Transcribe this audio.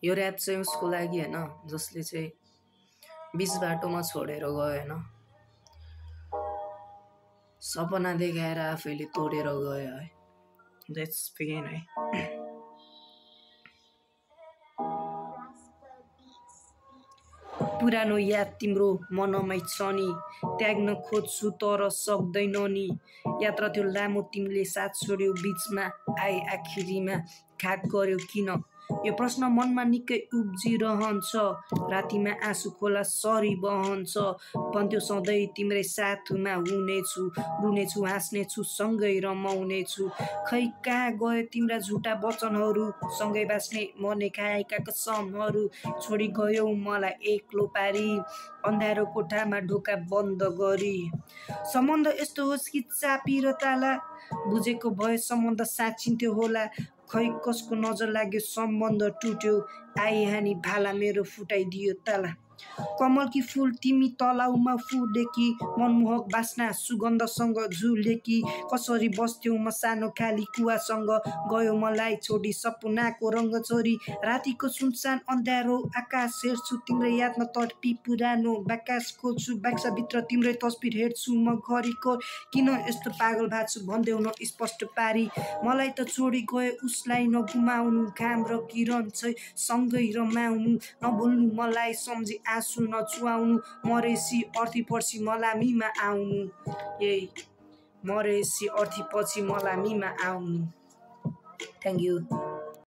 यो ऱ्याप चाहिँ उसको लागि हैन जसले चाहिँ बीच बाटोमा छोडेर गयो हैन सपना देखाएर आफैले तोडेर गयो है लेट्स बिगिन है पुरानो याद तिम्रो मनमै छ नि त्याग्न खोज्छु तर सक्दैन नि यात्रा त्यो लामो तिमीले साथ छोड्यो बीचमा आइ आखिरीमा घात गर्यो किन यो प्रश्न मनमा निकै उब्जिरहन्छ रातिमा आँसु खोला सरी बहन्छ भन्थ्यो सधैँ तिम्रै साथमा हुनेछु रुनेछु हाँस्नेछु सँगै रमाउनेछु खै कहाँ गयो तिम्रा झुटा वचनहरू सँगै बाँच्ने मने खाएका कसमहरू छोडी गयौ मलाई एक्लो पारी अन्धारो कोठामा ढोका बन्द गरी सम्बन्ध यस्तो होस् कि चापी र ताला बुझेको भए सम्बन्ध साँचिन्थ्यो होला खै कसको नजर लाग्यो सम्बन्ध टुट्यो आइहानी भाला मेरो फुटाइदियो ताला कमलकी फुल तिमी तलाउमा फुलेकी मनमोहक बास्ना सुगन्धसँग झुलेकी कसरी बस्थ्यौ म सानो खाली कुवासँग गयो मलाई छोडी सपनाको रङ्ग छोरी रातिको सुनसान अन्ध्यारो आकाश हेर्छु तिम्रै यादमा तडपी पुरानो बाकास खोज्छु बाक्साभित्र तिम्रै तस्बिर हेर्छु म घरिको किन यस्तो पागल भएको छु भन्देऊ न स्पष्ट पारी मलाई त छोडी गयो उसलाई नगुमाउनु घाम र किरण चाहिँ सँगै रमाउनु नबोल्नु मलाई सम्झी आँसु नचुवाउनु मरेसी अर्थी पर्सी मलामीमा आउनु यही मरेसी अर्थी पछि मलामीमा आउनु थ्याङ्क यू